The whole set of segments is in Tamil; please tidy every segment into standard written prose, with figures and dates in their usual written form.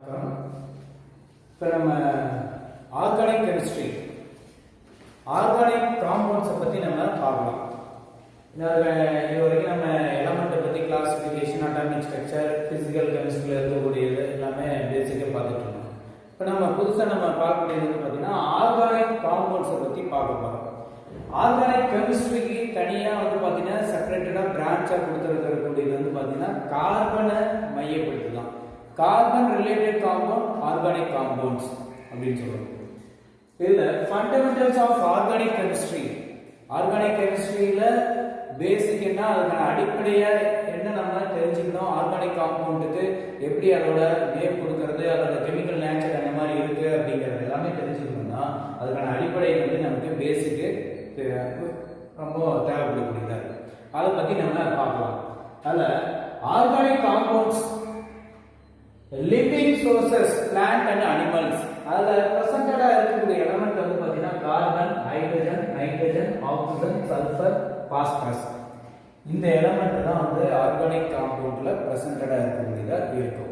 இப்போ நம்ம ஆர்கானிக் கெமிஸ்ட்ரி ஆர்கானிக் காம்பவுண்ட்ஸை பற்றி நம்ம பார்க்கலாம். இது வரைக்கும் நம்ம எலமெண்ட்டை பற்றி கிளாசிஃபிகேஷன், அட்டாமிக் ஸ்ட்ரக்சர், ஃபிசிக்கல் கெமிஸ்ட்ரியில் இருக்கக்கூடியது எல்லாமே பேசிக்காக பார்த்துட்டு இருக்கோம். இப்போ நம்ம புதுசாக நம்ம பார்க்கக்கூடியது பார்த்தீங்கன்னா ஆர்கானிக் காம்பவுண்ட்ஸை பற்றி பார்க்க போகிறோம். ஆர்கானிக் கெமிஸ்ட்ரிக்கு தனியாக பார்த்தீங்கன்னா செப்பரேட்டடாக பிரான்ச்சாக கொடுத்துருக்கக்கூடியது பார்த்தீங்கன்னா கார்பனை மையப்படுத்தலாம். Carbon related compound organic compounds அப்படின்னு சொல்லுவோம். இதில் fundamentals of organic chemistry, organic கெமிஸ்ட்ரியில் பேசிக் என்ன, அதுக்கான அடிப்படையாக என்ன நம்ம தெரிஞ்சுக்கணும், ஆர்கானிக் காம்பவுண்டுக்கு எப்படி அதோட நேம் கொடுக்கறது, அதோட கெமிக்கல் நேச்சர் அந்த மாதிரி இருக்கு அப்படிங்கிறது எல்லாமே தெரிஞ்சுக்கணும்னா அதுக்கான அடிப்படை நமக்கு பேசிக்கு ரொம்ப தேவைப்படக்கூடியதாக இருக்கு. அதை பற்றி நம்ம பார்க்கலாம். அதில் organic compounds living sources, plant and animals. அதில் ப்ரெசென்டடா இருக்கக்கூடிய எலமெண்ட் பார்த்தீங்கன்னா carbon, hydrogen, nitrogen, oxygen, sulphur, phosphorus. இந்த எலமெண்ட் தான் ஆர்கானிக் காம்பவுண்ட்ல ப்ரெசென்டடா இருக்கக்கூடியதா இருக்கும்.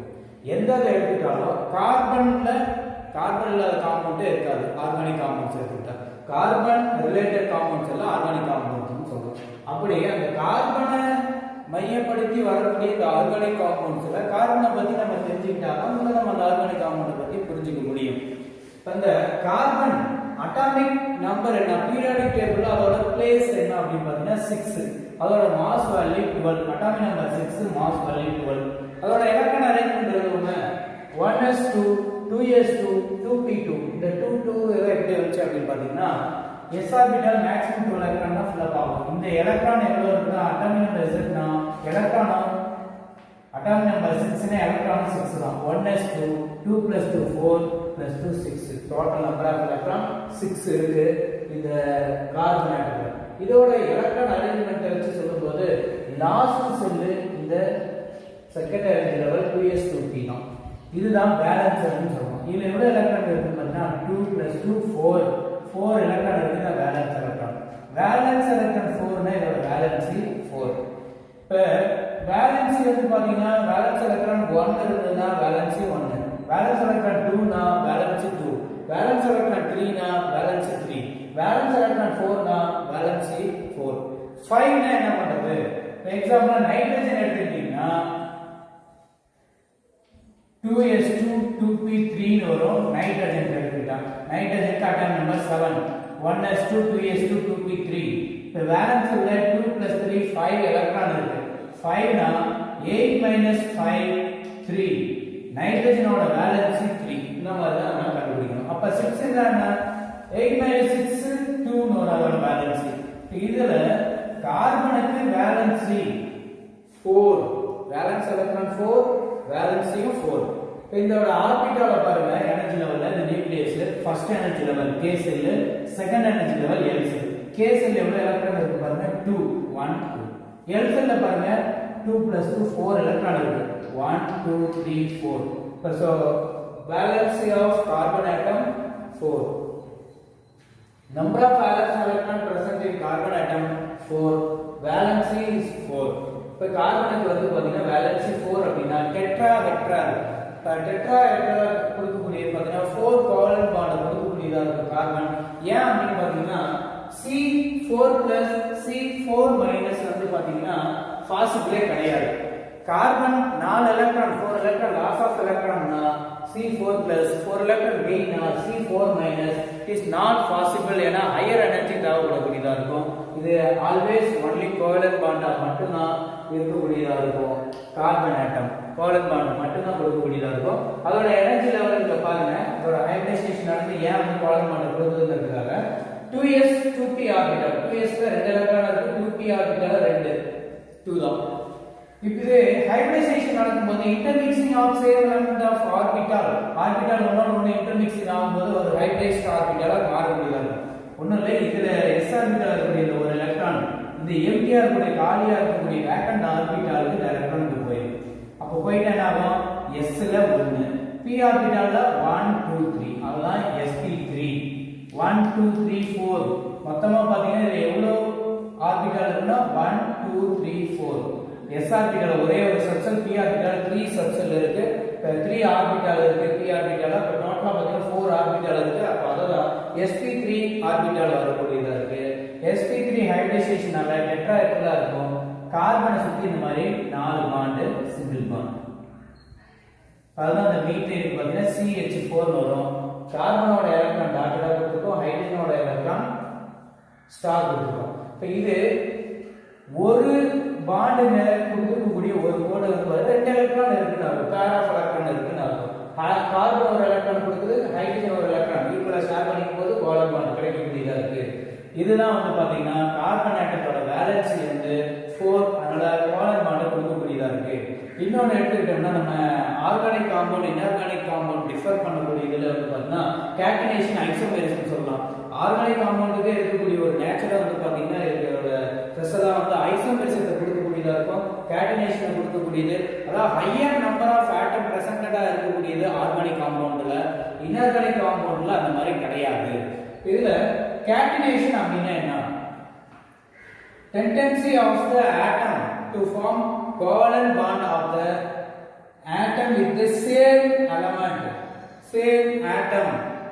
எந்த எடுத்துட்டாலும் கார்பன் இல்லாத காம்பவுண்டே இருக்காது. ஆர்கானிக் காம்பவுண்ட்ஸ் எடுத்துக்கிட்டா கார்பன் ரிலேட்டட் காம்பவுண்ட்ஸ் எல்லாம் ஆர்கானிக் காம்பவுண்ட்ஸ் சொல்றோம். அப்படியே அந்த கார்பனை மையப்படுத்தி வரக்கூடிய இந்த ஆர்கானிக் காம்பவுண்ட்ஸ்ல கார்பனை பத்தி நம்ம தெரிஞ்சுக்கிட்டாதான் நம்ம அந்த ஆர்கானிக் காம்பவுண்டை பத்தி புரிஞ்சுக்க முடியும். அந்த கார்பன் அட்டாமிக் நம்பர் என்ன, பீரியாடிக் டேபிள்ல அதோட பிளேஸ் என்ன அப்படின்னு பாத்தீங்கன்னா 6. அதோட mass value 12. Atomic number 6, mass value 12. அதோட electron arrangement எழுதுவோமே 1s2 2s2 2p2. இந்த 2 எப்படி வந்துச்சு அப்படின்னு பாத்தீங்கன்னா s ஆர்பிட்டல் மேக்ஸிமம் 12 எலக்ட்ரான் தான் ஃபில் அப் ஆகும். இந்த எலக்ட்ரான் எவ்வளவு இருக்குன்னா atomic number z electron atomic number 6 னா எலக்ட்ரான் 6 தான். 1s2 2 + 2 4 + 2 6. Total number of electron 6 இருக்கு இந்த கார்பன் ஆட்டம்ல. இதோட எலக்ட்ரான் அரேஞ்ச்மென்ட் வச்சு சொல்லும்போது லாஸ்ட் செல் இந்த செகண்ட் அரேஞ்ச் லெவல் 2s2p தான். இதுதான் பேலன்ஸ்னு சொல்றோம். இதுல எவ்வளவு எலக்ட்ரான் இருக்குன்னு பார்த்தா 2 + 2 4 எலக்ட்ரான் இருக்கு. வேலன்ஸ் எலக்ட்ரான் 4 னா இதோட வேலன்சி 4. இப்ப வேலன்சி பாத்தீங்கன்னா வேலன்ஸ் எலக்ட்ரான் 1 இருந்ததுன்னா வேலன்சி 1, வேலன்ஸ் எலக்ட்ரான் 2 னா வேலன்சி 2, வேலன்ஸ் எலக்ட்ரான் 3 னா வேலன்சி 3, வேலன்ஸ் எலக்ட்ரான் 4 னா வேலன்சி 4. 5 னா என்ன பண்றது? எக்ஸாம்பிள் நைட்ரஜன் எடுத்துக்கிட்டீங்கன்னா 2s2 2p3 ன்னு வரும். நைட்ரஜன் எடுத்துக்கிட்டா நைட்ரஜனுக்கு atomic number 7, 1s2 2s2 2p3. இப்போ வேலன்ஸ்ல 2 + 3 5 எலக்ட்ரான் இருக்கு. 5 னா 8 - 5 3. நைட்ரஜனோட வேலன்சி 3. இந்த மாதிரி தான் நம்ம கண்டுபிடிக்கணும். அப்ப 6 என்ன, 8 - 6 2 ன்னு வரும் அதோட வேலன்சி. இதுல கார்பனுக்கு வேலன்சி 4, வேலன்ஸ் எலக்ட்ரான் 4, வேலன்சியும் 4. இதோட ஆர்பிட்டால பாருங்க எனர்ஜி லெவல்ல இந்த நியூக்ளியஸ்ல ஃபர்ஸ்ட் எனர்ஜி லெவல் k செல், செகண்ட் எனர்ஜி லெவல் l செல். k செல் எவ்வளவு எலக்ட்ரான் இருக்கு பாருங்க 2 1 2. l செல்ல பாருங்க 2 + 2 4 எலக்ட்ரான் இருக்கு. 1 2 3 4. So valency of carbon atom 4. Number of valence electron present in carbon atom 4. Valency is 4. இப்ப கார்பனுக்கு பாத்தீங்கன்னா வேலன்சி 4 அப்படின்னா டெட்ராஹெட்ரல். இப்ப டெட்ராஹெட்ரல் கொடுக்கக்கூடிய பாத்தீங்கன்னா 4 கோவலன்ட் பாண்ட் கொடுக்கக்கூடியதா இருக்கு கார்பன். ஏன் அப்படின்னு பாத்தீங்கன்னா C4 + C4- பாத்தீங்கன்னா பாசிபிளே கிடையாது. Carbon 4 electron 4 electron loss of எலக்ட்ரான்னா C4 + 4 electron gain C4- is not possible. ஏன்னா ஹையர் எனர்ஜி தேவைப்படக்கூடியதா இருக்கும். இது ஆல்வேஸ் ஒன்லி கோவலன்ட் பாண்டா மட்டும்தான் இருக்கக்கூடியதா இருக்கும். கார்பன் ஆட்டம் கோவலன்ட் பாண்ட் மட்டும்தான் கொடுக்கக்கூடியதா இருக்கும். அதோட எனர்ஜி லெவல் இங்க பாருங்க. அதோட அயனைசேஷன் நடந்து ஏன் covalent bond கொடுக்குதுங்கிறதுக்காக 2s 2p orbital. 2s ல 2 எலக்ட்ரான் இருக்கு. 2p ஆர்பிட்டல் 2 தான். இப்போ ஹைபிரிடைசேஷன் நடக்கும்போது intermixing of same element of orbital ஒண்ணு இன்டர்மிக்சிங் ஆகும்போது ஒரு ஹைபிரைஸ்ட் ஆர்பிட்டலா மாறக்கூடியதா இருக்கும். ஒண்ணும் இல்லை, இதுல s ஆர்பிட்டல் இருக்கக்கூடிய ஒரு எலக்ட்ரான் இந்த எம்டியா இருக்கக்கூடிய காலியா இருக்கக்கூடிய வேக்கன்ட் ஆர்பிட்டலுக்கு இந்த எலக்ட்ரான் போயிடும். அப்போ போயிட்டு என்ன ஆகும், s ல 1, p ஆர்பிட்டல்ல 1 2 3, அதுதான் sp3. 1 2 3 4 மொத்தமா பாத்தீங்கன்னா இதுல எவ்வளவு ஆர்பிட்டல் இருக்குன்னா 1 2 3 4. s ஆர்பிட்டால் ஒரே ஒரு சப்ஷெல், p ஆர்பிட்டால் 3 சப்ஷெல் இருக்கு. 3 ஆர்பிட்டால் இருக்கு p ஆர்பிட்டால். அப்ப டோட்டலா பாத்தீங்கன்னா 4 ஆர்பிட்டால் இருக்கு. அப்ப அதுதான் sp3 ஆர்பிட்டால் வரக்கூடியதா இருக்கு. sp3 ஹைபிரிடைசேஷனால டெட்ராஹெட்ரலா இருக்கும். கார்பனை சுத்தி இந்த மாதிரி 4 பாண்ட் சிங்கிள் பாண்ட். அதுதான் அந்த மீத்தேனுக்கு பாத்தீங்கன்னா CH4 வரும். கார்பனோட எலக்ட்ரான் டாட்டடா கொடுத்துருக்கோம், ஹைட்ரஜனோட எலக்ட்ரான் ஸ்டார் கொடுத்துருக்கோம். இப்போ இது ஒரு பாண்ட் மேல கொடுக்கக்கூடிய ஒரு கோடு வந்து 2 எலக்ட்ரான் இருக்குன்னு அர்த்தம், பேர் ஆஃப் எலக்ட்ரான் இருக்குன்னு அர்த்தம். கார்பன் ஒரு எலக்ட்ரான் கொடுக்குது, ஹைட்ரஜன் ஒரு எலக்ட்ரான் ஈக்குவலா ஷேர் பண்ணிக்கும் போது கோலன் பாண்ட் கிடைக்கக்கூடியதா இருக்கு. இதுதான் வந்து பாத்தீங்கன்னா கார்பன் ஆட்டத்தோட வேலன்சி வந்து 4, அதனால கோலன் பாண்ட் கொடுக்கக்கூடியதா இருக்கு. இன்னொன்று எடுத்துக்கிட்டோம்னா நம்ம organic compound inorganic compound differ பண்ணக்கூடிய இதுல வந்து பார்த்தீங்கன்னா கேட்டனேஷன் ஐசோமேரிசம் சொல்லலாம். ஆர்கானிக் காம்பவுண்டுக்கு இருக்கக்கூடிய ஒரு நேச்சரா வந்து பார்த்தீங்கன்னா இதோட ஸ்பெஷலா வந்து ஐசோமேரிசத்தை கொடுக்கக்கூடியதா இருக்கும், கேட்டனேஷனை கொடுக்கக்கூடியது. அதாவது ஹையர் நம்பர் ஆஃப் ஆட்டம் பிரசன்டடா இருக்கக்கூடியது ஆர்கானிக் காம்பவுண்ட்ல. இன்ஆர்கானிக் காம்பவுண்ட்ல அந்த மாதிரி கிடையாது. இதுல கேட்டனேஷன் அப்படின்னா என்ன? Tendency of the atom to form covalent bond of the atom with the same element, same atom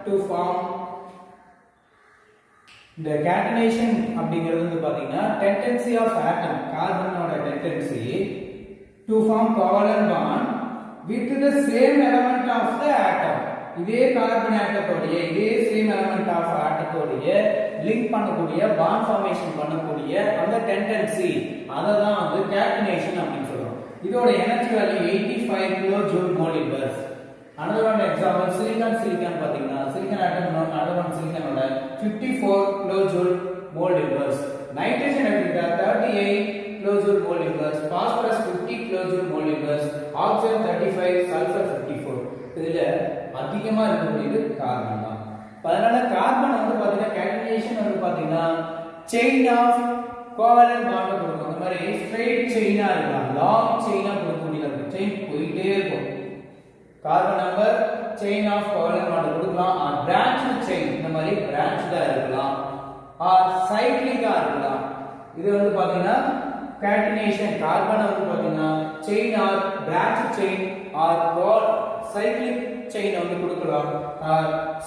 to form. The catenation அப்படிங்கிறது வந்து பாத்தீங்கன்னா tendency of atom, கார்பனோட tendency to form covalent bond with the same element of the atom. இதே கார்பன் ஆட்டத்தோடைய இதே சேம் எலிமெண்ட் ஆஃப் ஆட்டத்தோடைய லிங்க் பண்ணக்கூடிய பாண்ட் ஃபார்மேஷன் பண்ணக்கூடிய அந்த டெண்டன்சி அதை தான் வந்து கேட்டனேஷன் அப்படின்னு சொல்றோம். இதோட energy value 85 kilo joule mole inverse. another one example silicon பாத்தீங்கன்னா சிலிக்கான் ஆட்டம் அடோன் சிலிக்கானோட 54 kilo joule mole inverse. Nitrogen எடுத்துட்டா 38 kilo joule mole inverse, phosphorus 50 kilo joule mole inverse, oxygen 35, sulphur 54. இதுல அதிகமா இருக்கக்கூடியது கார்பன் தான். அதனால கார்பன் வந்து பாத்தீங்கன்னா கேட்டனேஷன் வந்து பாத்தீங்கன்னா செயின் ஆஃப் கோவலன்ட் பாண்ட் கொடுக்கும். அந்த மாதிரி ஸ்ட்ரைட் செயினா இருக்கலாம், லாங் செயினா கொடுக்கக்கூடியது இருக்கும். செயின் போயிட்டே இருக்கும். Carbon number chain of covalent bond கொடுக்கலாம். ஆர் பிரான்ச்டு செயின், இந்த மாதிரி பிரான்ச்டா இருக்கலாம். ஆர் சைக்ளிக்கா இருக்கலாம். இது வந்து பாத்தீங்கன்னா கேட்டனேஷன் கார்பன் வந்து பாத்தீங்கன்னா chain or branch chain or cyclic chain வந்து கொடுக்கலாம்.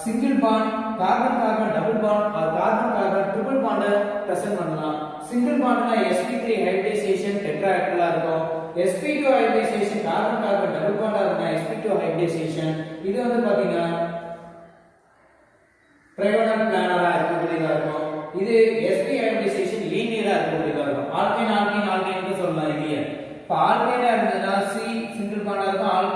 Single bond carbon carbon double bond or carbon carbon triple bond present பண்ணலாம். சிங்கிள் பாண்ட்னா sp3 ஹைபிரிடைசேஷன் டெட்ராஹெட்ரலா இருக்கும். sp2 hybridisation carbon carbon double பாண்டா இருக்கும், sp2 ஹைபிரிடைசேஷன். இது வந்து பாத்தீங்கன்னா ட்ரைகோனல் பிளானரா இருக்கக்கூடியதா இருக்கும். இது sp ஹைபிரிடைசேஷன் லீனியரா இருக்கக்கூடியதா இருக்கும். ஆல்கைன் ஆல்கைன் ஆல்கைன் சொல்லலாம். இது இப்ப ஆல்கைனா இருந்ததுன்னா C சிங்கிள் பாண்டா இருக்கும்,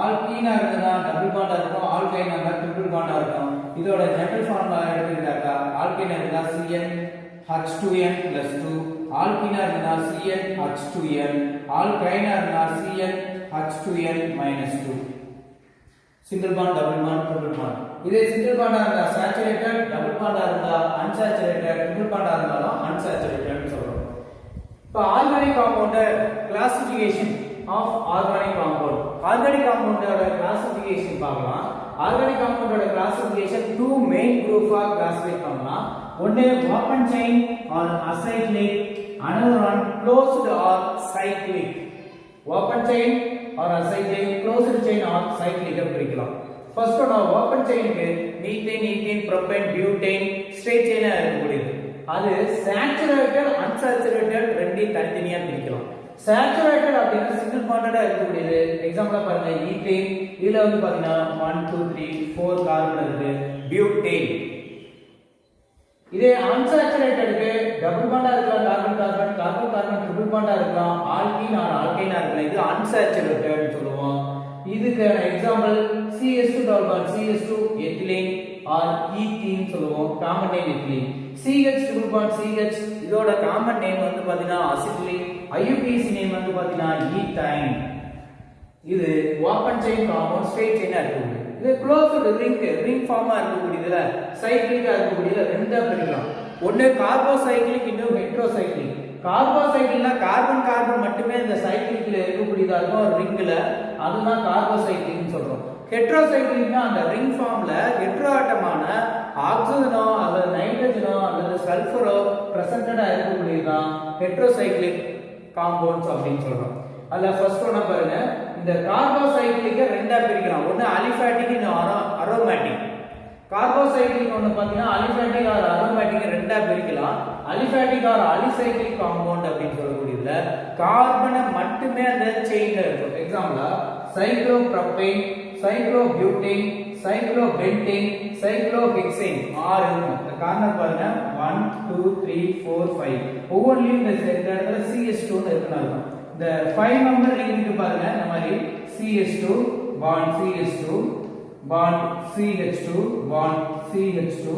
ஆல்கீனா இருந்ததுன்னா டபுள் பாண்டா இருக்கும், ஆல்கைனா இருந்தா ட்ரிபிள் பாண்டா இருக்கும். இதோட ஜெனரல் ஃபார்முலா எடுத்துக்கிட்டாக்கா ஆல்கைனா இருந்தா CnH2n+2, ஆல்கீனா இருந்தா CnH2n, ஆல்கைனா இருந்தா CnH2n-2. Single bond double bond triple bond. இதே சிங்கிள் பாண்டா இருந்தா சேச்சுரேட்டட், டபுள் பாண்டா இருந்தா அன்சாச்சுரேட்டட், ட்ரிபிள் பாண்டா இருந்தாலும் அன்சாச்சுரேட்டட்னு சொல்றோம். இப்போ organic compound classification of organic compound. Organic காம்பவுண்டோட கிளாசிஃபிகேஷன் பார்க்கலாம். ஆர்கானிக் காம்பவுண்டோட கிளாசிஃபிகேஷன் 2 மெயின் குரூப்பா கிளாசிஃபை பண்ணலாம். ஒன்னு open chain or acyclic, another one closed or cyclic. Open chain or acyclic, closed chain or cyclic பிரிக்கலாம். ஃபர்ஸ்ட் ஒன் ஓபன் செயினுக்கு methane, ethane, propane, butane straight செயினா இருக்கக்கூடியது. அது சேச்சுரேட்டட் அன்சாச்சுரேட்டட் ரெண்டையும் தனித்தனியா பிரிக்கலாம். சேச்சுரேட்டட் அப்படின்னா சிங்கிள் பாண்டடா இருக்கக்கூடியது. எக்ஸாம்பிளா பாருங்க ஈத்தேன், இதுல வந்து பாத்தீங்கன்னா 1 2 3 4 கார்பன் இருக்கு. பியூட்டேன். இதே அன்சாச்சுரேட்டடுக்கு டபுள் பாண்டா இருக்கலாம், carbon carbon carbon carbon triple பாண்டா இருக்கலாம், ஆல்கீன் ஆர் ஆல்கைனா இருக்கலாம். இது அன்சாச்சுரேட்டட் சொல்லுவோம். இதுக்கான example CH2 double bond, CH2 ethylene or ethene சொல்லுவோம். Common name ethylene. CH triple bond CH, இதோட காமன் நேம் வந்து பாத்தீங்கன்னா அசிட்டிலீன். IUPAC நேம் வந்து பாத்தீங்கன்னா ஈத்தைன். இது ஓபன் செயின் காம்பவுண்ட் ஸ்ட்ரெயிட் செயினா இருக்கு. இது க்ளோஸ்டு ரிங் ஃபார்மா இருக்கக்கூடியதுல சைக்ளிக்கா இருக்கக்கூடியதுல ரெண்டா பிரிக்கலாம். ஒன்னு கார்போசைக்ளிக், இன்னொரு ஹெட்ரோசைக்ளிக். கார்போசைக்ளிக்னா கார்பன் கார்பன் மட்டுமே இந்த சைக்ளிக்ல இருக்கக்கூடியதா இருக்கும் ஒரு ரிங்ல, அதுதான் கார்போசைக்ளிக்னு சொல்றோம். ஹெட்ரோசைக்ளிக்னா அந்த ரிங் ஃபார்ம்ல ஹெட்ரோ ஆட்டமான ஆக்சிஜனோ அல்லது நைட்ரஜனோ அல்லது சல்ஃபரோ பிரசன்டடா இருக்கக்கூடியதுதான் ஹெட்ரோசைக்ளிக் காம்பவுண்ட்ஸ் அப்படின்னு சொல்றோம். அதுல ஃபர்ஸ்ட் ஒண்ணா பாருங்க, இந்த கார்போசைக்ளிக்க ரெண்டா பிரிக்கலாம். ஒன்னு அலிஃபாட்டிக், இன்னொரு அரோமேட்டிக். கார்போசைக்ளிக் ஒன்னு பாத்தீங்கன்னா அலிஃபாட்டிக் ஆர் அரோமேட்டிக் ரெண்டா பிரிக்கலாம். அலிஃபாட்டிக் ஆர் அலிசைக்ளிக் காம்பவுண்ட் அப்படின்னு சொல்லக்கூடியதுல கார்பனை மட்டுமே அந்த செயின்ல இருக்கும். எக்ஸாம்பிளா சைக்ளோப்ரோபேன், சைக்ளோபியூட்டேன், சைக்ளோபென்டேன், சைக்ளோஹெக்சேன் ஆறு இருக்கும். இந்த கார்னர் பாருங்க 1 2 3 4 5 ஒவ்வொன்றிலும் இந்த இடத்துல CH2 ன்னு இருக்கணும். இந்த 5 மெம்பர் ரிங்க்கு பாருங்க இந்த மாதிரி CH2 bond CH2 bond CH2 bond CH2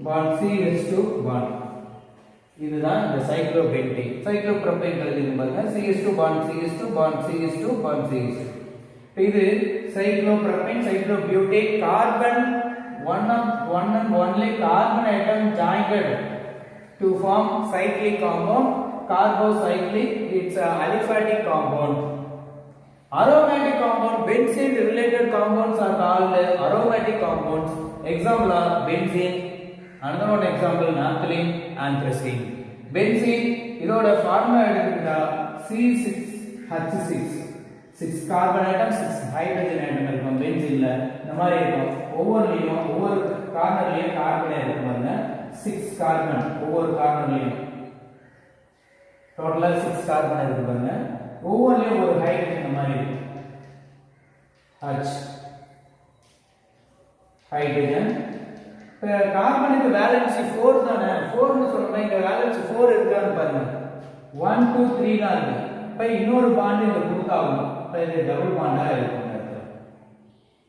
bond CH2 bond. இதுதான் இந்த சைக்ளோபென்டேன். சைக்ளோப்ரோபேன் எழுதிங்க பாருங்க CH2 bond CH2 bond CH2 bond CH2. இது cyclopropane, cyclobutane. Carbon one and only carbon atom joined to form cyclic compound, carbocyclic. It's a aliphatic compound. Aromatic compound, benzene related compounds are called aromatic compounds. Example are benzene, another one example naphthalene, anthracene. Benzene இதோட ஃபார்முலா எடுத்துக்கிட்டா C6H6, 6 carbon atom 6 hydrogen atom இருக்கும் பென்சீன்ல. இந்த மாதிரி இருக்கும். ஒவ்வொருலயும் ஒவ்வொரு கார்னர்லயும் கார்பன் இருக்கு பாருங்க. 6 கார்பன் ஒவ்வொரு கார்னர்லயும் டோட்டலா 6 கார்பன் இருக்கு பாருங்க. ஒவ்வொருலயும் ஒரு ஹைட்ரஜன் இந்த மாதிரி இருக்கு. H hydrogen. இப்ப கார்பனுக்கு வேலன்சி 4 தானே. 4 னு சொல்றோம். இங்க வேலன்சி 4 இருக்கான்னு பாருங்க. 1 2 3 தான் இருக்கு. இப்ப இன்னொரு பாண்ட் இங்க கொடுத்தாகும். இப்ப இது டபுள் பாண்டா இருக்கும்.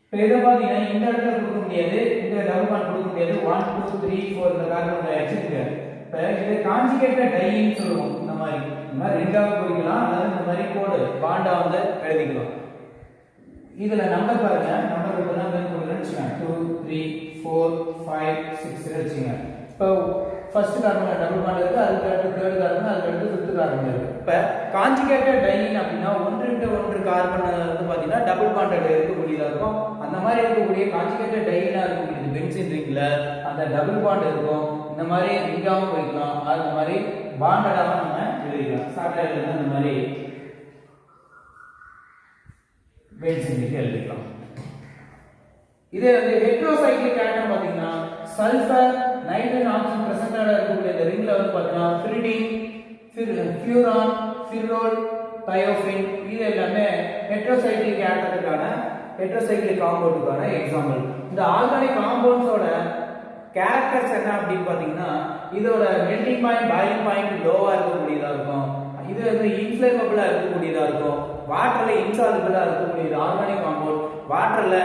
இப்ப இத பாத்தீங்கன்னா இந்த இடத்துல கொடுக்க முடியாது, இந்த டபுள் பாண்ட் கொடுக்க முடியாது. 1 2 3 4 இந்த கார்பன் வச்சிருக்க. இப்ப இது கான்ஜுகேட்டட் டைன்னு சொல்லுவோம். இந்த மாதிரி ரெண்டாவது குறிக்கலாம், அல்லது இந்த மாதிரி கோடு பாண்டா வந்து எழுதிக்கலாம். இதுல நம்பர் பாருங்க, நம்பர் கொடுத்தா வந்து கொடுக்கறேன்னு 2 3 4 5 6 வெச்சுங்க. இப்போ ஃபர்ஸ்ட் கார்பன் டபுள் பாண்ட் இருக்கு, அதுக்கு அடுத்து தேர்ட் கார்பன், அதுக்கு அடுத்து ஃபிஃப்த் கார்பன் இருக்கு. இப்ப கான்ஜுகேட்டட் டைன் அப்படினா 1 கார்பன் வந்து பாத்தீங்கன்னா டபுள் பாண்டட் இருக்கக்கூடியதா இருக்கும். அந்த மாதிரி இருக்கக்கூடிய கான்ஜுகேட்டட் டைனா இருக்கக்கூடிய பென்சீன் ரிங்ல அந்த டபுள் பாண்ட் இருக்கும். இந்த மாதிரி ரிங்காவும் போய்க்கலாம், அந்த மாதிரி பாண்டடாவும் நம்ம எழுதிக்கலாம். சாப்ட்வேர்ல இந்த மாதிரி பென்சீன் ரிங் எழுதிக்கலாம். இதே வந்து ஹெட்ரோசைக்ளிக் ஆட்டம் பாத்தீங்கன்னா சல்ஃபர், நைட்ரஜன், ஆக்சிஜன் பிரசன்டடா இருக்கக்கூடிய இந்த ரிங்ல வந்து பாத்தீங்கன்னா பிரிடின், ஃபியூரான், ஃபிரோல், தயோஃபின் இது எல்லாமே ஹெட்ரோசைக்ளிக் ஆட்டத்துக்கான ஹெட்ரோசைக்ளிக் காம்பவுண்டுக்கான எக்ஸாம்பிள். இந்த ஆர்கானிக் காம்பவுண்ட்ஸோட கேரக்டர்ஸ் என்ன அப்படின்னு பாத்தீங்கன்னா இதோட மெல்டிங் பாயிண்ட், பாயிலிங் பாயிண்ட் லோவா இருக்கக்கூடியதா இருக்கும். இது வந்து இன்ஃப்ளேமபிளா இருக்கக்கூடியதா இருக்கும். வாட்டர்ல இன்சால்யுபிளா இருக்கக்கூடியது ஆர்கானிக் காம்பவுண்ட். வாட்டர்ல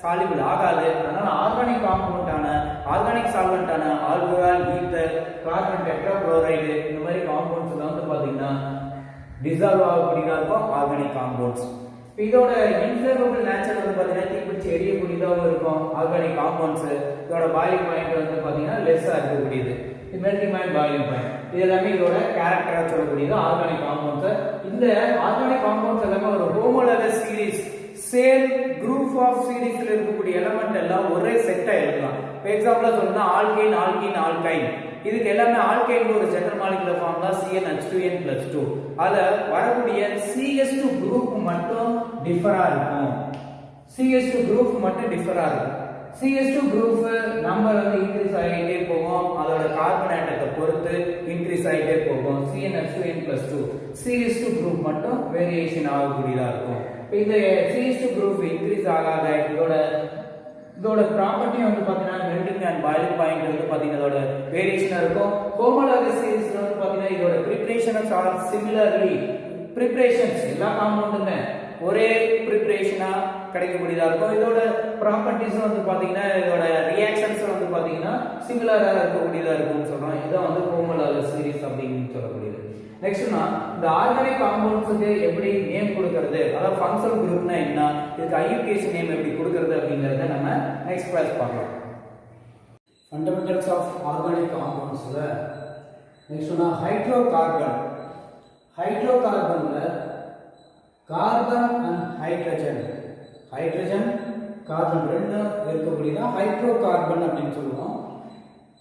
சால்யுபிள் ஆகாது. அதனால ஆர்கானிக் காம்பவுண்டான ஆர்கானிக் சால்வெண்டான ஆல்கஹால், ஈத்தர், கார்பன் டெட்ராக்ளோரைடு இந்த மாதிரி காம்பவுண்ட்ஸ் எல்லாம் வந்து பாத்தீங்கன்னா டிசால்வ் ஆகக்கூடியதா இருக்கும் ஆர்கானிக் காம்பவுண்ட்ஸ். இதோட இன்ஃப்ளேமபிள் நேச்சர் வந்து பாத்தீங்கன்னா தீப்பிடிச்சு எரியக்கூடியதாகவும் இருக்கும் ஆர்கானிக் காம்பவுண்ட்ஸ். இதோட பாயிலிங் பாயிண்ட் வந்து பாத்தீங்கன்னா லெஸ்ஸா இருக்கக்கூடியது. மெல்டிங் பாயிண்ட், பாயிலிங் பாயிண்ட் இது எல்லாமே இதோட கேரக்டரா சொல்லக்கூடியது ஆர்கானிக் காம்பவுண்ட்ஸ். இந்த ஆர்கானிக் காம்பவுண்ட்ஸ் எல்லாமே ஒரு homologous series, same group of சீரிஸ்ல இருக்கக்கூடிய எலிமெண்ட் எல்லாம் ஒரே செட்டா எழுதலாம். ஃபார் எக்ஸாம்பிளா சொல்லணும்னா ஆல்கேன், ஆல்கீன், ஆல்கைன். இதுக்கு எல்லாமே ஆல்கைன் ஒரு ஜெனரல் மாலிகுலர் ஃபார்முலா CnH2n+2. அதுல வரக்கூடிய CH2 குரூப் மட்டும் டிஃபரா இருக்கும். CH2 குரூப் மட்டும் டிஃபரா இருக்கும். CH2 குரூப் நம்பர் வந்து இன்க்ரீஸ் ஆகிட்டே போகும். அதோட கார்பன் ஆட்டத்தை பொறுத்து இன்க்ரீஸ் ஆகிட்டே போகும். CnH2n+2 CH2 குரூப் மட்டும் வேரியேஷன் ஆகக்கூடியதா இருக்கும். இந்த CH2 குரூப் இன்க்ரீஸ் ஆகாத இதோட ப்ராப்பர்ட்டி வந்து பாத்தீங்கன்னா மெல்டிங் அண்ட் பாயிலிங் பாயிண்ட் வந்து பாத்தீங்கன்னா இதோட வேரியேஷனா இருக்கும். ஹோமோலகஸ் சீரிஸ்ல வந்து பாத்தீங்கன்னா இதோட பிரிபரேஷன்ஸ் ஆர் சிமிலர்லி. பிரிபரேஷன்ஸ் எல்லா காம்பவுண்டுமே ஒரே பிரிபரேஷனா கிடைக்கக்கூடியதா இருக்கும். இதோட ப்ராப்பர்ட்டிஸ் வந்து பாத்தீங்கன்னா இதோட ரியாக்ஷன்ஸ் வந்து பாத்தீங்கன்னா சிமிலரா இருக்கக்கூடியதா இருக்கும்னு சொல்றோம். இதான் வந்து ஹோமோலகஸ் சீரிஸ் அப்படின்னு சொல்லக்கூடியது. நெக்ஸ்ட்னா இந்த ஆர்கானிக் காம்பவுண்ட்ஸ்க்கு எப்படி நேம் கொடுக்கிறது, அதாவது ஃபங்க்ஷனல் குரூப்னா என்ன, இதுக்கு ஐயுகேஷன் நேம் எப்படி கொடுக்கிறது அப்படிங்கறத நம்ம நெக்ஸ்ட் கிளாஸ் பார்க்கலாம். ஃபண்டமெண்டல்ஸ் ஆஃப் ஆர்கானிக் காம்பவுண்ட்ஸ்ல நெக்ஸ்ட்னா ஹைட்ரோகார்பன். ஹைட்ரோகார்பன்ல carbon and hydrogen, hydrogen carbon ரெண்டு இருக்கக்கூடியதா ஹைட்ரோகார்பன் அப்படின்னு சொல்லுவோம்.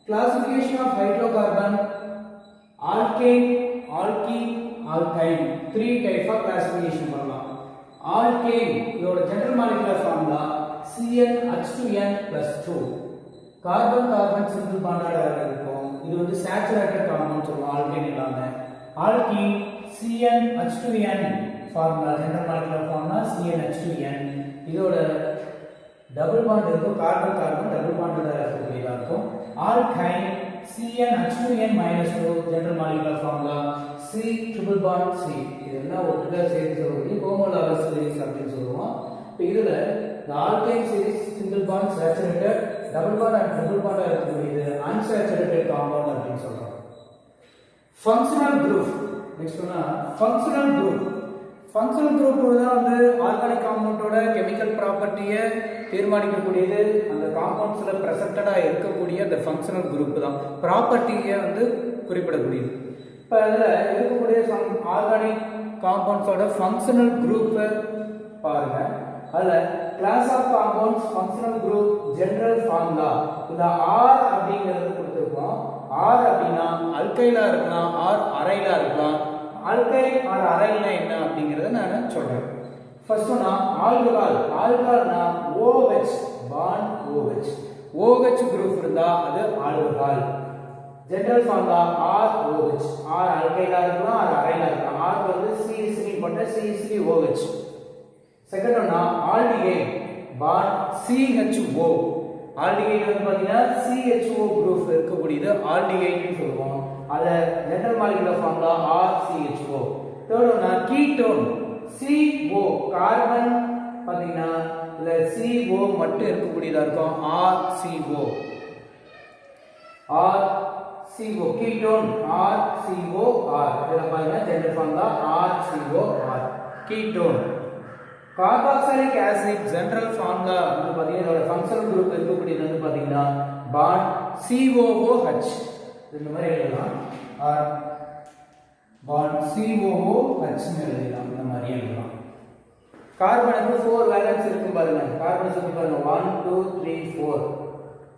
Classification of hydrocarbon: alkane, alkene, alkyne 3 type of classification பண்ணலாம். ஆல்கைன் இதோட general molecular formula CnH2n+2. Carbon carbon single பாண்டோட இருக்கும். இது வந்து சேச்சுரேட்டட் காம்பவுண்ட் சொல்லுவோம் ஆல்கைன் எல்லாமே. Alkene CnH2n formula general molecular formula CnH2n. இதோட டபுள் பாண்ட் இருக்கும். கார்பன் கார்பன் டபுள் பாண்டோட இருக்கக்கூடியதா இருக்கும். Alkyne CnH2n-2 general molecular formula C triple bond C. இதெல்லாம் ஒட்டுக்கா சேர்த்து சொல்றது ஹோமோலாகஸ் சீரிஸ் அப்படின்னு சொல்லுவோம். இப்போ இதுல the alkyne series single bond saturated double bond and triple bond இருக்கக்கூடியது unsaturated compound அப்படின்னு சொல்றோம். functional group நெக்ஸ்ட் ஒன்னா functional group. functional group தான் வந்து ஆர்கானிக் காம்பவுண்டோட கெமிக்கல் ப்ராப்பர்ட்டியை தீர்மானிக்கக்கூடியது. அந்த காம்பவுண்ட்ஸ்ல பிரசன்டடா இருக்கக்கூடிய அந்த functional group தான் ப்ராப்பர்ட்டியை வந்து குறிப்பிடக்கூடியது. இப்போ அதுல இருக்கக்கூடிய ஆர்கானிக் காம்பவுண்ட்ஸோட functional group பாருங்க. அதுல class of compounds functional group general formula இந்த R அப்படிங்கிறது கொடுத்திருக்கோம். R அப்படினா அல்கைலா இருக்கலாம், R அரைலா இருக்கலாம். அல்கைல் ஆர் அரைல்னா என்ன அப்படிங்கறத நான் சொல்றேன். ஃபர்ஸ்ட் ஒன்னா ஆல்கஹால். ஆல்கஹால்னா OH bond OH. OH group இருந்தா அது alcohol. General formula ROH. R அல்கைலா இருக்கலாம், R அரைலா இருக்கலாம். R வந்து CH3 போட்ட CH3OH. செகண்ட் ஒன்னா ஆல்டிகைட் பாண்ட் CHO. ஆல்டிகைட் வந்து பாத்தீங்கன்னா CHO குரூப் இருக்கக்கூடியது ஆல்டிகைட்னு சொல்லுவோம். அத general molecular formula RCHO. Third ஒன்னா கீட்டோன் CO. கார்பன் பாத்தீங்கன்னா இல்ல CO மட்டும் இருக்கக்கூடியதா இருக்கும் RCO. RCO ketone RCOR. இதல பாத்தீங்கன்னா general formula RCOR ketone. Carboxylic acid general formula வந்து பாத்தீங்கன்னா இதோட ஃபங்க்ஷனல் குரூப் இருக்கக்கூடியது வந்து பாத்தீங்கன்னா பாண்ட் COOH. இந்த மாதிரி எழுதலாம். ஆர் பாண்ட் COOH ன்னு எழுதலாம். இந்த மாதிரி எழுதலாம். கார்பனுக்கு 4 வேலன்ஸ் இருக்கு பாருங்க. கார்பன் சுத்தி பாருங்க 1 2 3 4.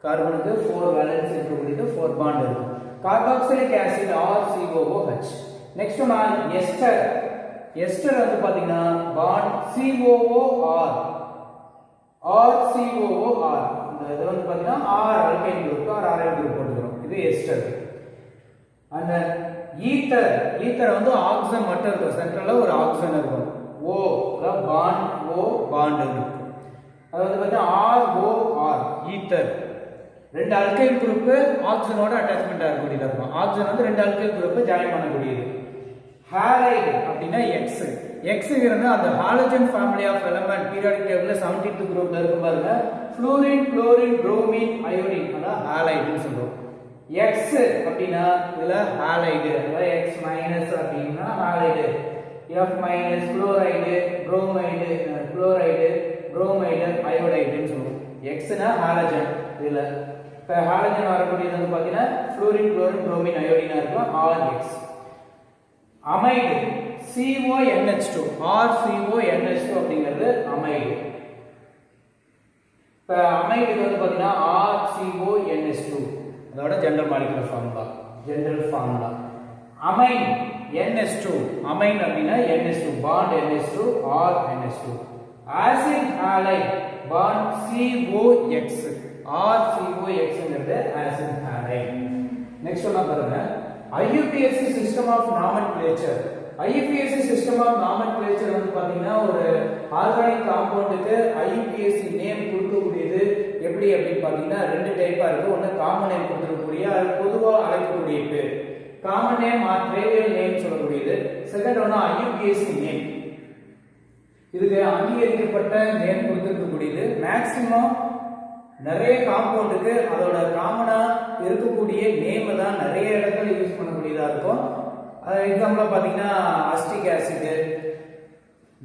கார்பனுக்கு 4 வேலன்ஸ் இருக்கக்கூடியது 4 பாண்ட் இருக்கு. Carboxylic acid RCOOH. நெக்ஸ்ட் நான் எஸ்டர். எஸ்டர் வந்து பாத்தீங்கன்னா பாண்ட் COOR. RCOOR. இந்த இது வந்து பாத்தீங்கன்னா R alkyl group or aryl group போட்டுக்கிறோம். இது எஸ்டர். அந்த ஈத்தர். ஈத்தர் வந்து ஆக்சிஜன் மட்டும் இருக்கும். சென்டர்ல ஒரு ஆக்சிஜன் இருக்கும். O பாண்ட் O பாண்ட் இருக்கு. அது வந்து பாத்தீங்கன்னா ROR ஈத்தர். ரெண்டு அல்கைல் குரூப் ஆக்சிஜனோட அட்டாச்மென்ட் ஆகக்கூடியதா இருக்கும். ஆக்சிஜன் வந்து ரெண்டு அல்கைல் குரூப் ஜாயின் பண்ணக்கூடியது. ஹாலைடு அப்படினா X. Xங்கிறது அந்த halogen family of element periodic டேபிள்ல 72 குரூப்ல இருக்கும் பாருங்க. ஃப்ளூரின், குளோரின், புரோமின், அயோடின் அதான் ஹாலைடுன்னு சொல்றோம். X அப்படினா இதுல ஹாலைடு. அதாவது X- அப்படினா halide. F- chloride, bromide, chloride, bromide, அயோடைடுன்னு சொல்றோம். Xனா ஹாலஜன். இதுல இப்ப ஹாலஜன் வரக்கூடியது வந்து பாத்தீங்கன்னா ஃப்ளூரின், குளோரின், புரோமின், அயோடினா இருக்கும். RX. அமைடு CONH2 RCONH2 அப்படிங்கிறது அமைடு. இப்ப அமைடுக்கு வந்து பாத்தீங்கன்னா RCONH2 அதோட general molecular formula. General formula amine NH2. Amine அப்படினா NH2 bond NH2 R NH2. Acid halide bond COX. RCOXங்கிறது ஆசிட் ஹாலைட். நெக்ஸ்ட் ஒண்ணா பாருங்க IUPAC system of nomenclature. IUPAC system of nomenclature வந்து பாத்தீங்கன்னா ஒரு ஆர்கானிக் காம்பவுண்டுக்கு IUPAC நேம் கொடுக்கக்கூடியது எப்படி அப்படின்னு பாத்தீங்கன்னா ரெண்டு டைப்பா இருக்கு. ஒன்னு காமன் நேம் கொடுக்கக்கூடிய அது பொதுவா அழைக்கக்கூடிய பேர். Common name or trivial name சொல்லக்கூடியது. செகண்ட் ஒன்னு IUPAC நேம். இதுக்கு அங்கீகரிக்கப்பட்ட நேம் கொடுக்கக்கூடியது. மேக்ஸிமம் நிறைய காம்பவுண்டுக்கு அதோட காமனா இருக்கக்கூடிய நேம் தான் நிறைய இடத்துல யூஸ் பண்ணக்கூடியதா இருக்கும். எக்ஸாம்பிளா பாத்தீங்கன்னா அஸ்டிக் ஆசிட்,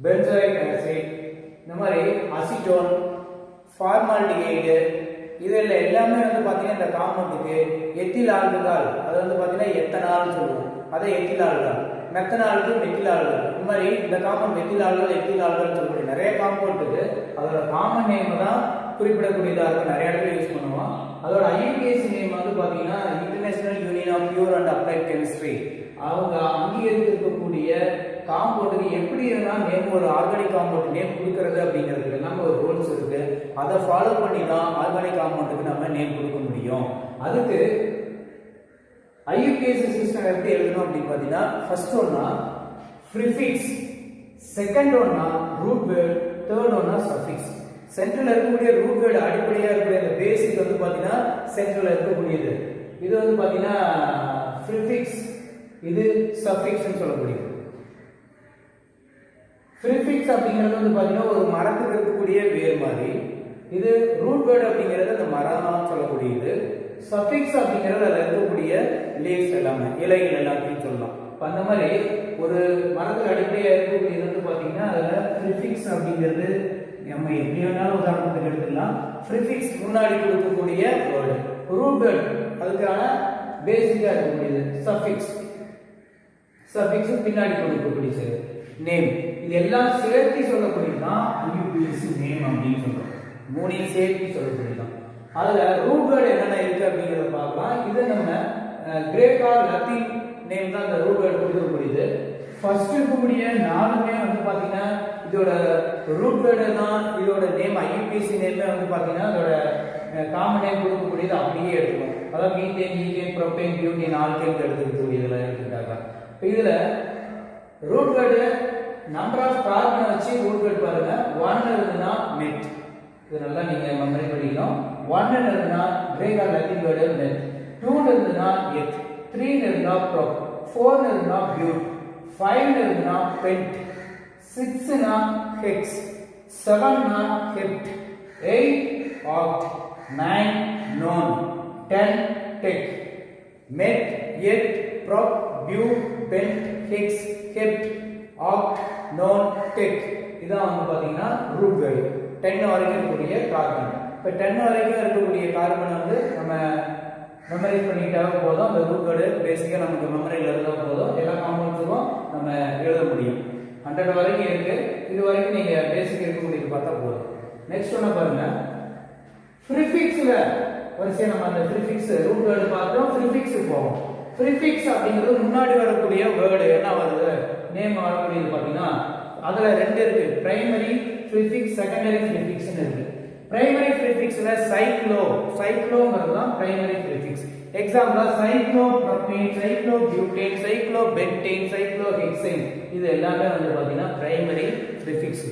பென்சோயிக் ஆசிட், இந்த மாதிரி அசிட்டோன், ஃபார்மால்டிஹைடு இதெல்லாம் எல்லாமே வந்து பாத்தீங்கன்னா இந்த காம்பவுண்டுக்கு எத்தில் ஆல்கஹால் அது வந்து பாத்தீங்கன்னா எத்தனால் சொல்லுவோம். அதே எத்தில் ஆல்கஹால். மெத்தனாலுக்கு மெத்தில் ஆல்கஹால். இந்த மாதிரி இந்த compound methyl alcohol, ethyl alcohol சொல்லக்கூடிய நிறைய காம்பவுண்டுக்கு அதோட காமன் நேம் தான் குறிப்பிடக்கூடியதா இருக்கும். நிறைய இடத்துல யூஸ் பண்ணுவோம். அதோட IUPAC நேம் வந்து பாத்தீங்கன்னா International Union of Pure and Applied Chemistry அவங்க அங்கீகரித்திருக்கக்கூடிய காம்பவுண்டுக்கு எப்படி எல்லாம் நேம் ஒரு ஆர்கானிக் காம்பவுண்ட் நேம் கொடுக்கறது அப்படிங்கிறதுக்கு நம்ம ஒரு ரூல்ஸ் இருக்கு. அதை ஃபாலோ பண்ணி தான் ஆர்கானிக் காம்பவுண்டுக்கு நம்ம நேம் கொடுக்க முடியும். அதுக்கு IUPAC சிஸ்டம் எப்படி எழுதணும் அப்படின்னு பார்த்தீங்கன்னா ஃபர்ஸ்ட் ஒன்னா ப்ரிஃபிக்ஸ், செகண்ட் ஒன்னா ரூட் வேர்ட், தேர்ட் ஒன்னா சஃபிக்ஸ். சென்ட்ரல் இருக்கக்கூடிய ரூட் வேர்டு அடிப்படையாக இருக்கக்கூடிய அந்த பேசிக் வந்து பார்த்தீங்கன்னா சென்ட்ரல் இருக்கக்கூடியது. இது வந்து பார்த்தீங்கன்னா ப்ரிஃபிக்ஸ், இது சஃபிக்ஸ்னு சொல்லக்கூடியது. ப்ரிஃபிக்ஸ் அப்படிங்கிறது வந்து பார்த்தீங்கன்னா ஒரு மரத்துக்கு இருக்கக்கூடிய வேர் மாதிரி, இது ரூட் வேர்டு அப்படிங்கிறது அந்த மரம் சொல்லக்கூடியது. சஃபிக்ஸ் அப்படிங்கிறது அதில் இருக்கக்கூடிய லீவ்ஸ் எல்லாமே, இலைகள் எல்லாத்தையும் சொல்லலாம். இப்போ அந்த மாதிரி ஒரு மரத்துக்கு அடிப்படையாக இருக்கக்கூடியது வந்து பார்த்தீங்கன்னா அதில் ப்ரிஃபிக்ஸ் அப்படிங்கிறது நம்ம எப்படி வேணாலும் உதாரணத்துக்கு எடுத்துக்கலாம். ப்ரிஃபிக்ஸ் முன்னாடி கொடுக்கக்கூடிய வேர்டு, ரூட் வேர்டு அதுக்கான பேசிக்காக இருக்கக்கூடியது சஃபிக்ஸ், சஃபிக்ஸ் பின்னாடி கொடுக்கக்கூடிய நேம். இது எல்லாம் சேர்த்து சொல்லக்கூடியதுதான் IUPAC நேம் அப்படின்னு சொல்றோம். மூணையும் சேர்த்து சொல்லக்கூடியதுதான். அதுல ரூட் வேர்டு என்னென்ன இருக்கு அப்படிங்கறத பார்க்கலாம். இது நம்ம கிரேக் ஆர் லத்தீன் நேம் தான் அந்த ரூட் வேர்டு கொடுக்கக்கூடியது. ஃபர்ஸ்ட் இருக்கக்கூடிய நாலுமே வந்து பாத்தீங்கன்னா இதோட ரூட் வேர்டு தான் இதோட நேம். IUPAC நேமே வந்து பாத்தீங்கன்னா அதோட காமன் நேம் கொடுக்கக்கூடியது அப்படியே எடுத்துக்கணும். அதாவது methane, ethane, propane, butane, alkane எடுத்துக்கக்கூடியதுல எடுத்துக்கிட்டாங்க. இப்போ இதுல ரூட் வேர்டு நம்பர் ஆஃப் கார்பனை வச்சு ரூட் வேர்டு பாருங்க. 1 இருந்ததுன்னா மெட், இது நல்லா நீங்க மெமரி பண்ணிக்கணும். 1 இருந்ததுன்னா கிரேக் ஆர் லத்தீன் வேர்டு மெட், 2 இருந்ததுன்னா எத், 3 இருந்தா ப்ரோப், 4 இருந்தா பியூட், 5 இருந்தா பென்ட், 6 னா ஹெக்ஸ், 7 னா hept, 8 act, 9 known, 10 dec. Meth, eth, prop, but, pent, hex, hept, oct, non, dec. இதான் வந்து பாத்தீங்கன்னா ரூட் வேர்டு. 10 வரைக்கும் இருக்கக்கூடிய கார்பன். இப்போ 10 வரைக்கும் இருக்கக்கூடிய கார்பன் வந்து நம்ம மெமரைஸ் பண்ணிக்கிட்டாவே போதும். அந்த ரூட் வேர்டு பேசிக்காக நமக்கு மெமரியில் இருந்தால் போதும். எல்லா காம்பவுண்ட்ஸுக்கும் நம்ம எழுத முடியும். 100 வரைக்கும் இருக்கு. இது வரைக்கும் நீங்க பேசிக் இருக்கக்கூடியது பார்த்தா போதும். நெக்ஸ்ட் ஒன்று பாருங்க, ப்ரிஃபிக்ஸ்ல வரிசையா நம்ம அந்த ப்ரிஃபிக்ஸ் ரூட் வேர்டு பார்த்தோம். ப்ரிஃபிக்ஸ் போவோம். ப்ரிஃபிக்ஸ் அப்படிங்கிறது முன்னாடி வரக்கூடிய வேர்டு என்ன வருது, நேம் வரக்கூடியது பார்த்தீங்கன்னா அதுல 2 இருக்கு. பிரைமரி ப்ரிஃபிக்ஸ், செகண்டரி ப்ரிஃபிக்ஸ்னு இருக்கு. பிரைமரி ப்ரிஃபிக்ஸ்ல சைக்ளோ, சைக்ளோங்கிறது தான் பிரைமரி ப்ரிஃபிக்ஸ். எக்ஸாம்பிளா சைக்ளோப்ரோபேன், சைக்ளோபியூட்டேன், சைக்ளோபென்டேன், சைக்ளோஹெக்சேன், இது எல்லாமே வந்து பாத்தீங்கன்னா பிரைமரி ப்ரிஃபிக்ஸ்.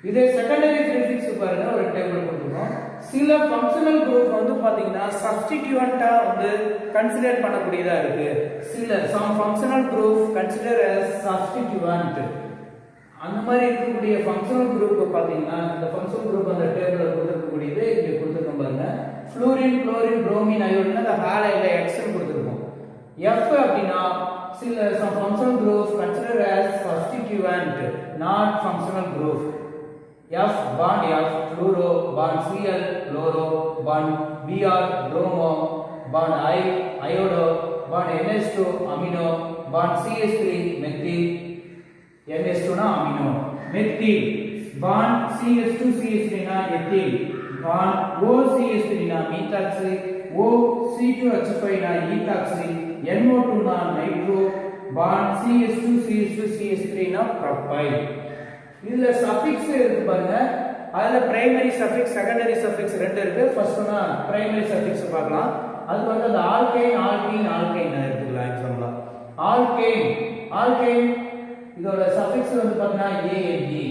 இதே செகண்டரி ப்ரிஃபிக்ஸ் பாருங்க, ஒரு டேபிள் கொடுத்துருக்கோம். சில ஃபங்க்ஷனல் குரூப் வந்து பாத்தீங்கன்னா சப்ஸ்டிட்யூவன்ட்டா வந்து கன்சிடர் பண்ணக்கூடியதா இருக்கு. சில some functional group consider as substituent. அந்த மாதிரி இருக்கக்கூடிய ஃபங்க்ஷனல் குரூப் பாத்தீங்கன்னா இந்த ஃபங்க்ஷனல் குரூப் அந்த டேபிள்ல கொடுத்திருக்கக்கூடியது இங்க கொடுத்திருக்கோம் பாருங்க. ஃப்ளூரின், குளோரின், புரோமின், அயோடின் அந்த ஹாலைட்ல எக்ஸ்ன்னு கொடுத்திருக்கோம். F அப்படினா சில some functional groups considered as substituent, not functional group. F bond F fluoro, bond Cl fluoro, bond Br bromo, bond I iodo, bond NH2 amino, bond CH3 methyl, NH2 na amino, methyl, bond CH2 CH3 na ethyl, bond OCH3 na methoxy, OC2H5 na ethoxy, NO2 na nitro, bond CH2 CH2 CH3 na propyl. இதுல சஃபிக்ஸ் இருக்கு பாருங்க. அதுல பிரைமரி சஃபிக்ஸ், செகண்டரி சஃபிக்ஸ் ரெண்டு இருக்கு. ஃபர்ஸ்ட் ஒன்னா பிரைமரி சஃபிக்ஸ் பார்க்கலாம். அது வந்து அந்த ஆல்கைன், ஆல்கீன், ஆல்கைன் எடுத்துக்கலாம். எக்ஸாம்பிளா ஆல்கைன், ஆல்கைன் இதோட சஃபிக்ஸ் வந்து பாத்தீங்கன்னா ANE,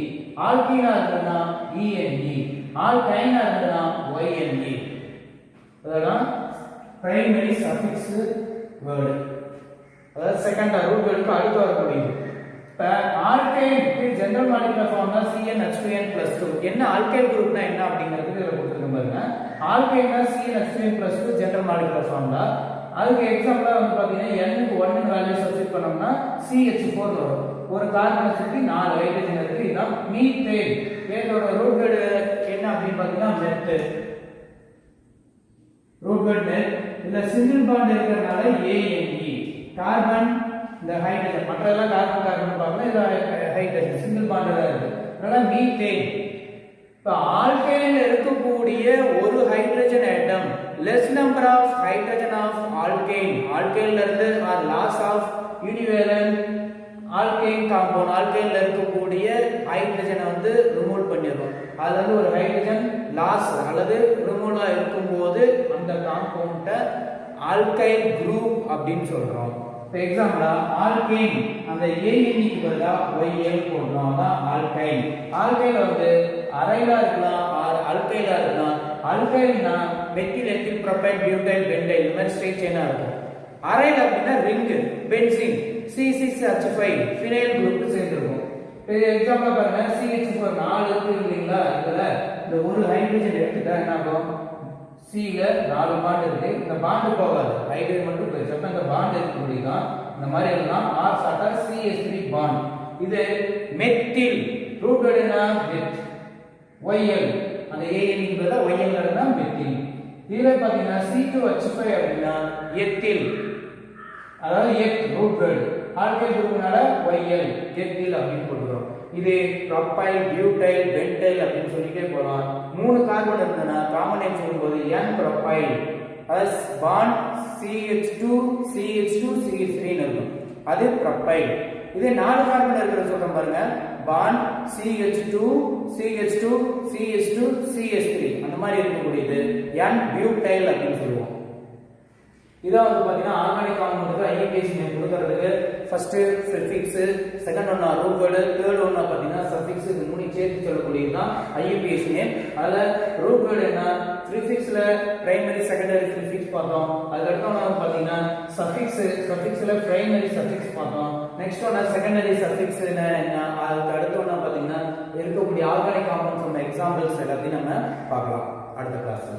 ஆல்கீனா இருந்ததுன்னா ENE, ஆல்கைனா இருந்ததுன்னா YNE. அதெல்லாம் பிரைமரி சஃபிக்ஸ் வேர்டு, அதாவது செகண்ட் ரூட் வேர்டுக்கு அடுத்து வரக்கூடியது. இப்ப alkyne general molecular formula CnH2n+2. என்ன ஆல்கைல் குரூப்னா என்ன அப்படிங்கிறது இதுல கொடுத்திருக்கேன் பாருங்க. ஆல்கைனா CnH2n+2 ஜெனரல் மாலிகுலர் ஃபார்முலா. அதுக்கு எக்ஸாம்பிளா வந்து பாத்தீங்கன்னா n க்கு 1 ன் வேல்யூ சப்ஸ்டிட் பண்ணோம்னா CH4 வரும். ஒரு கார்பனை சுத்தி 4 ஹைட்ரஜன் இருக்கு. இதான் மீத்தேன். இதோட ரூட் வேர்டு என்ன அப்படின்னு பாத்தீங்கன்னா மெத். Root word meth. இதுல சிங்கிள் பாண்ட் இருக்கறனால ANE. கார்பன் இந்த ஹைட்ரஜன், மற்றதெல்லாம் கார்பன் கார்பன் பார்க்கலாம். இது ஹைட்ரஜன் சிங்கிள் பாண்டா இருக்கு. அதனால மீத்தேன். இப்ப ஆல்கைன்ல இருக்கக்கூடிய ஒரு hydrogen atom less number of hydrogen of alkyne, ஆல்கைன்ல இருந்து or loss of univalent alkyne compound, ஆல்கைன்ல இருக்கக்கூடிய ஹைட்ரஜனை வந்து ரிமூவ் பண்ணிடுறோம். அது வந்து ஒரு ஹைட்ரஜன் லாஸ் அல்லது ரிமூவா இருக்கும்போது அந்த காம்பவுண்ட ஆல்கைல் குரூப் அப்படின்னு சொல்றோம். ஃபார் எக்ஸாம்பிளா ஆல்கைன் அந்த ஏஎன்இக்கு பதிலா ஒய்எல் போடுறோம். அதான் ஆல்கைன். ஆல்கைல் வந்து அரைலா இருக்கலாம், ஆல்கைலா இருக்கலாம். ஆல்கைல்னா methyl, ethyl, propyl, butyl, pentyl இந்த மாதிரி ஸ்ட்ரெயிட் செயினா இருக்கும். அரைல் அப்படின்னா ring, benzene, C6H5 phenyl group சேர்ந்திருக்கும். இப்போ எக்ஸாம்பிளா பாருங்க, CH4 4 இருக்கு இல்லீங்களா? இதுல இந்த ஒரு ஹைட்ரஜன் எடுத்துட்டா என்ன ஆகும்? C ல 4 பாண்ட் இருக்கு. இந்த பாண்ட் போகாது, ஹைட்ரஜன் மட்டும் போயிடுச்சு. அப்ப இந்த பாண்ட் இருக்க முடியும். இந்த மாதிரி எல்லாம் R சாட்டா CH3 பாண்ட். இது மெத்தில் ரூட் வேர்ட் என்ன? மெத். YL அந்த AN ங்கிறத YL ங்கறத மெத்தில். இதுல பாத்தீங்கன்னா C2H5 அப்படினா எத்தில், அதாவது எத் ரூட் வேர்ட். ஆல்கைல் குரூப்னால YL எத்தில் அப்படின்னு போடுறோம். இது ப்ரோபைல், பியூட்டைல், பென்டைல் அப்படின்னு சொல்லிட்டே போலாம். 3 கார்பன் இருந்தனா காமன் நேம் சொல்லும்போது N ப்ரோபைல், அதாவது பாண்ட் CH2 CH2 CH3 ன்னு இருக்கும். அது ப்ரோபைல். இதே 4 கார்பன் இருக்கிற சொல்றோம் பாருங்க, bond CH2 CH2 CH2 CH3 அந்த மாதிரி இருக்கக்கூடியது N பியூட்டைல் அப்படின்னு சொல்லுவோம். இதான் வந்து பாத்தீங்கன்னா ஆர்கானிக் காம்பவுண்டுக்கு ஐயுபிஏசி நேம் கொடுக்கிறதுக்கு ஃபர்ஸ்ட் ப்ரிஃபிக்ஸ், செகண்ட் ஒன்னா ரூட் வேர்ட், தேர்ட் ஒன்னா பாத்தீங்கன்னா சஃபிக்ஸ், இது மூணு சேர்த்து சொல்லக்கூடியதுதான் ஐயுபிஏசி நேம். அதுல ரூட் வேர்ட் என்ன, ப்ரிஃபிக்ஸ்ல பிரைமரி செகண்டரி ப்ரிஃபிக்ஸ் பார்த்தோம். அதுக்கு அடுத்த ஒன்று பாத்தீங்கன்னா சஃபிக்ஸ், சஃபிக்ஸ்ல பிரைமரி சஃபிக்ஸ் பார்த்தோம். நெக்ஸ்ட் ஒன்னா செகண்டரி சஃபிக்ஸ் என்ன, அதுக்கு அடுத்த ஒன்னா பாத்தீங்கன்னா இருக்கக்கூடிய ஆர்கானிக் காம்பவுண்ட்ஸ் எக்ஸாம்பிள்ஸ் எல்லாத்தையும் நம்ம பார்க்கலாம் அடுத்த கிளாஸ்ல.